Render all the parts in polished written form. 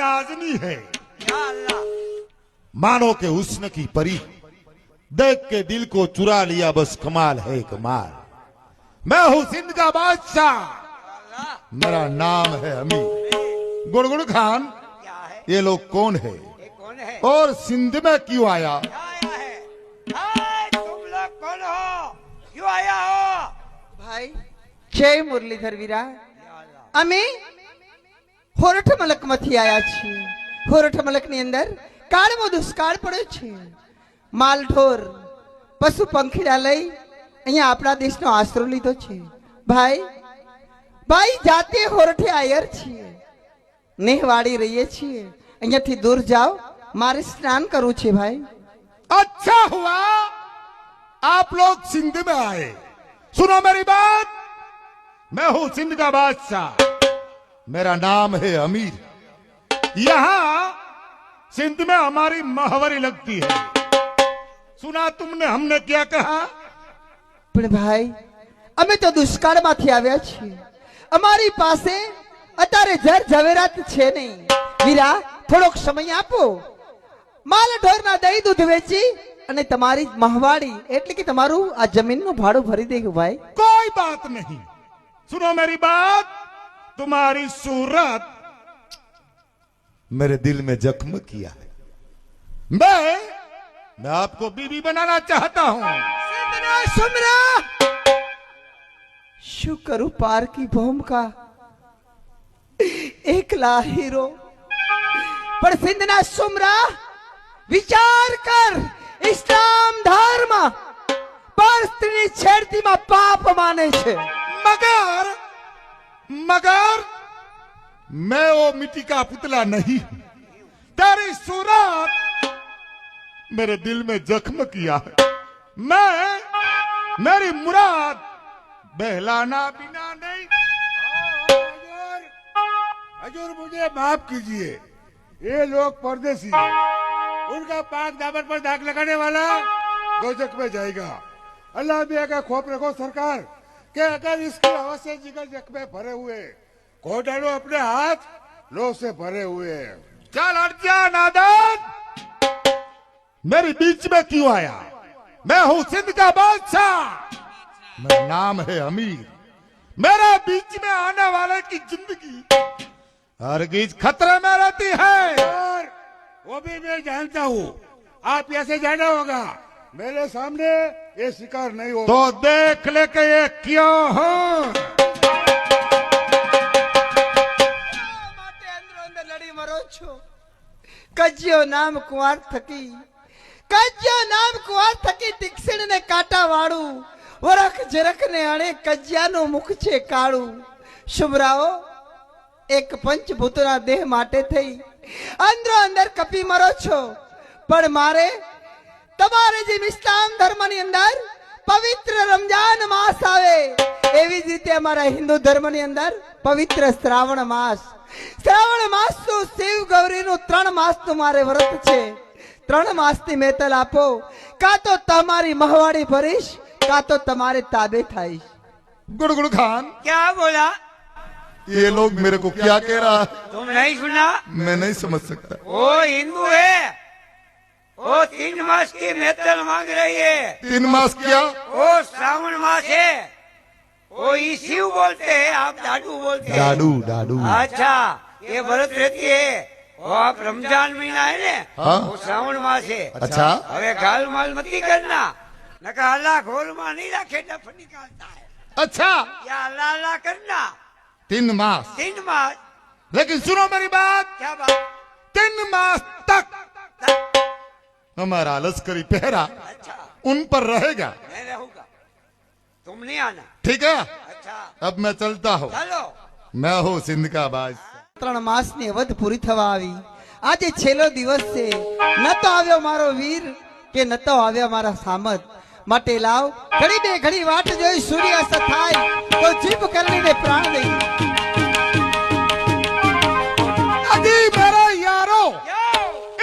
नाजनी है। या अल्लाह। मानो के हुस्न की परी, देख के दिल को चुरा लिया, बस कमाल है कमाल। मैं हूं सिंध का बादशाह, मेरा नाम है अमीर। गुड़गुड़ खान, क्या है? ये लोग कौन है ये कौन है? और सिंध में क्यों आया? क्या आया है? हाय, तुम लोग कौन हो? क्यों आया हो? भाई जय मुरलीधर वीरा, या अल्लाह। અમે હોરઠ મલકમાંથી આયા છીએ। હોરઠ મલકની અંદર કાળમો દુષ્કાળ પડ્યો છે। માલઢોર પશુ પંખીડા લઈ અહીંયા આપણા દેશનો આશરો લીધો છે। ભાઈ ભાઈ જાતે હોરઠે આયર છીએ, નેહવાડી રહીએ છીએ। અહીંયાથી દૂર જાઓ, મારે સ્નાન કરવું છે ભાઈ। अच्छा हुआ आप लोग सिंध में आए। सुनो मेरी बात, मैं हूं सिंध का बादशाह, मेरा नाम है अमीर। यहां सिंध में हमारी महावरी लगती है। सुना तुमने हमने क्या कहा? પણ ભાઈ અમે તો દુષ્કાળમાંથી આવ્યા છીએ, અમારી પાસે અત્યારે જર ઝવેરાત છે નહીં। વીરા થોડોક સમય આપો, માલ ઢોરના દહીં દૂધ વેચી અને તમારી મહવાડી એટલે કે તમારું આ જમીનનું ભાડું ભરી દેવું ભાઈ। कोई बात नहीं। सुनो मेरी बात, तुम्हारी सूरत मेरे दिल में जख्म किया है। मैं आपको बीवी बनाना चाहता हूं। સિંધના સુમરા શું કરું પાર કી ભૂમિકા, એકલા હીરો। પણ સિંધના સુમરા વિચાર કર, ઇસ્લામ ધર્મ પર સ્ત્રીની છેડતીમાં પાપ માને છે। मगर मगर मैं वो मिट्टी का पुतला नहीं हूं। तेरी सूरत मेरे दिल में जख्म किया है। मेरी मुराद बहलाना बिना नहीं। हजूर मुझे माफ कीजिए, ये लोग परदेसी हैं। उनका पाक दामन पर दाग लगाने वाला दोजख में जाएगा। अल्लाह भी का खौफ रखो सरकार, कि अगर इसकी हवा से जिगर जख्मे भरे हुए, को डालो अपने हाथ लो से भरे हुए। चल हट जा नादान, मेरे बीच में क्यों आया? मैं हूं सिंध का बादशाह, मेरा नाम है अमीर। मेरे बीच में आने वाले की जिंदगी हरगिज खतरे में रहती है। और वो भी मैं जानता हूँ, आप ऐसे जाना होगा, मेरे सामने ये शिकार नहीं होगा। तो देख ले कि ये क्यों हो। માટે અંદરો અંદર લડી મરો છો। કજ્યો નામ કુંવાર થકી, કજ્યો નામ કુંવાર થકી તીક્ષ્ણ ને કાંટા વાળું, વરખ જરાક ને અણે કજ્યાનું મુખ છે કાળું। શુભરાઓ એક પંચભૂતના દેહ માટે થઈ અંદરો અંદર કપી મરો છો, પણ મારે તમારે જેમ ઇસ્લામ ધર્મની અંદર પવિત્ર રમજાન માસ આવે, એવી જ રીતે અમારા હિન્દુ ધર્મની અંદર પવિત્ર શ્રાવણ માસ નું શિવ ગૌરીનું 3 માસનું મારે વ્રત છે। 3 માસની મેતલ આપો, કાં તો તમારી મહવાડી ભરીશ, કાં તો તમારે તાબે થાઈશ। गुड़गुड़ खान, क्या बोला? ये लोग मेरे को क्या कह रहा है तुम नहीं सुना? मैं नहीं समझ सकता। वो हिंदू है, वो 3 मास की मेतल मांग रही है। 3 मास क्या? वो श्रावण मास है, वो ही शिव बोलते हैं, आप दादू बोलते हैं। डाडू डाडू। अच्छा, ये व्रत रहती है, वो आप रमजान महीना है ने, हाँ। वो श्रावण मास है। अच्छा। હવે ગાલ માલ મતી करना, नका अल्लाह घोल में नहीं रखे डफ निकालता है। अच्छा, या अल्लाह अल्लाह करना 3 मास। 3 मास। लेकिन सुनो मेरी बात, क्या बात? 3 मास तक हमारा लश्करी पहरा अच्छा, उन पर रहेगा। मैं रहूंगा, तुम नहीं आना। ठीक है, अच्छा, अब मैं चलता हूँ। चलो। मैं हूँ सिंध का बादशाह। 3 માસની અવધ પૂરી થવા આવી, આજે છેલ્લો દિવસ છે। ન તો આવ્યો મારો વીર કે ન તો આવ્યો મારા સામત, માટે લાવ ઘડી બે ઘડી વાટ જોઈ સૂર્યાસ્ત થાય તો જીભ કરીને પ્રાણ દઈ। अजी मेरे यारों, यो,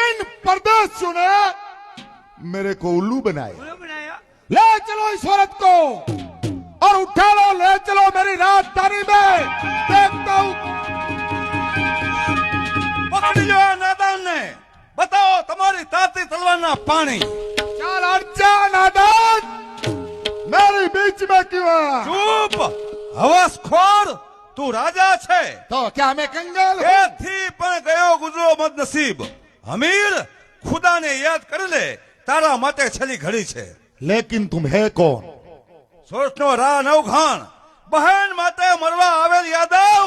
इन परदेशियों ने मेरे को उल्लू बनाया। उल्लू बनाया। ले चलो इस औरत को और उठा लो, ले चलो मेरी राजधानी में। देखता हूँ, पकड़ियो। पानी। चल हट जा नादान, मेरे बीच में क्यों आया? चुप हवसखोर, તું રાજા છે तो क्या मैं कंगाल हूँ? એથી પણ ગયો ગુજરો બદનસીબ। અમીર, ખુદાને યાદ કરી લે, તારા માટે છેલ્લી ઘડી છે। लेकिन तुम है कौन? સોચનો રા નવઘાણ, બહેન માટે મરવા આવેલ યાદવ।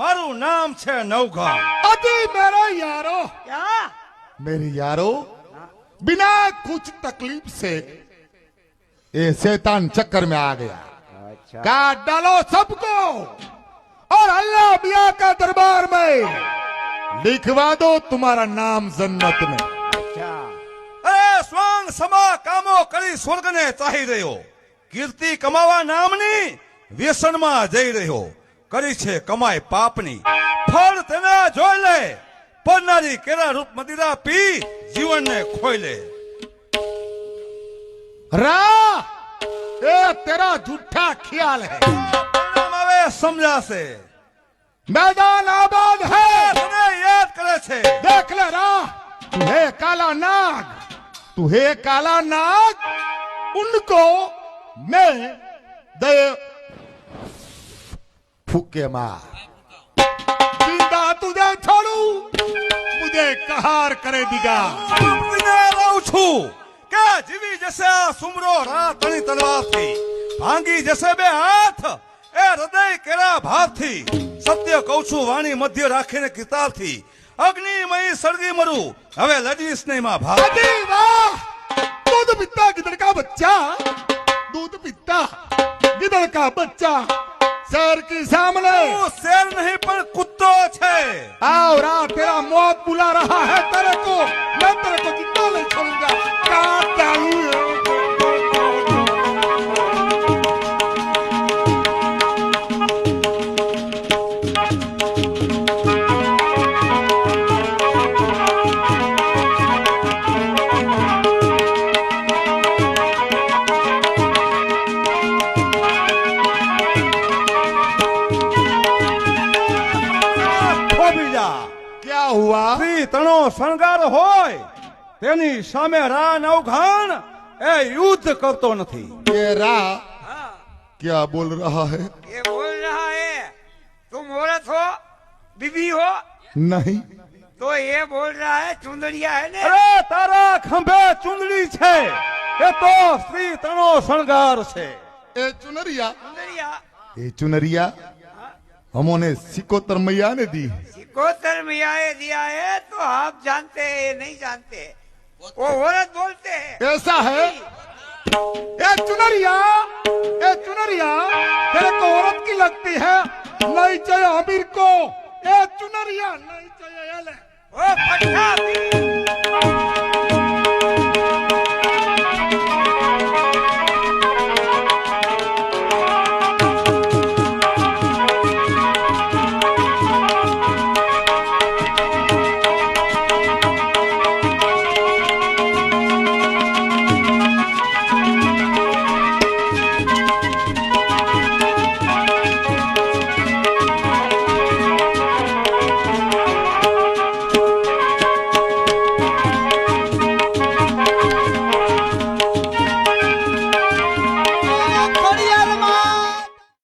મારું નામ છે નવઘાણ। अति मेरा यारो, क्या मेरे यारो, बिना कुछ तकलीफ से ये शैतान चक्कर में आ गया। अच्छा काट डालो सबको और अल्लाह मियां का दरबार में लिखवा दो तुम्हारा नाम जन्नत में। अच्छा અરે સ્વાંગ સમા કામો કરી સ્વર્ગને ચાહી રહ્યો, કીર્તિ કમાવા નામની વ્યસનમાં જઈ રહ્યો। કરી છે કમાય પાપની, ફળ તેને જોઈ લે। પડનારી કેરા રૂપ મદિરા પી જીવનને ખોઈ લે। रा ये तेरा झूठा ख्याल है। પરિણામ હવે સમજાશે। मैदान आबाद है, તને યાદ કરે છે। देख ले रा, तू है काला नाग, तू है काला नाग, उनको मैं दे फूके मार, जिंदा तुझे छोड़ू, मुझे कहार करे दिगा। સાંભળીને રહું છું કે જીવી જશે આ સુમરો રાતની તલવારથી, ભાંગી જશે બે હાથ એ હૃદય કેરા ભાવથી। સત્ય કહું છું વાણી મધ્ય રાખીને કિતાબથી, અગ્નિમય સળગી મરું હવે લડીશ નહીં માં ભાવ। अरे वाह, दूध पीता गिदड़ का बच्चा, दूध पीता गिदड़ का बच्चा शहर की सामने તું શેર નહીં પણ કુત્તો છે। आओ रा, तेरा मौत बुला रहा है तेरे को, मैं तेरे को जिंदा नहीं छोड़ूंगा। काट डालूं। થોભી જા। क्या हुआ? સ્ત્રી તણો શણગાર હોય તેની સામે રા નવઘાણ એ યુદ્ધ કરતો નથી। ये रा हाँ क्या बोल रहा है? ये बोल रहा है तुम औरत हो, बीबी हो, नहीं, तो ये बोल रहा है चुंदड़िया है ने। અરે તારા ખંભે ચુંદડી છે, એ તો સ્ત્રી તણો શણગાર છે। ये चुनरिया, चुंदड़िया ये चुनरिया हमने सिकोतर मैया ने दी। सिकोतर मियाँ दिया है तो आप जानते हैं, ये नहीं जानते। वो औरत बोलते हैं। ऐसा है? ये चुनरिया, ये चुनरिया तेरे को औरत की लगती है? नहीं चाहिए अमीर को ये चुनरिया, नहीं चाहिए ये ले। ओ पट्टा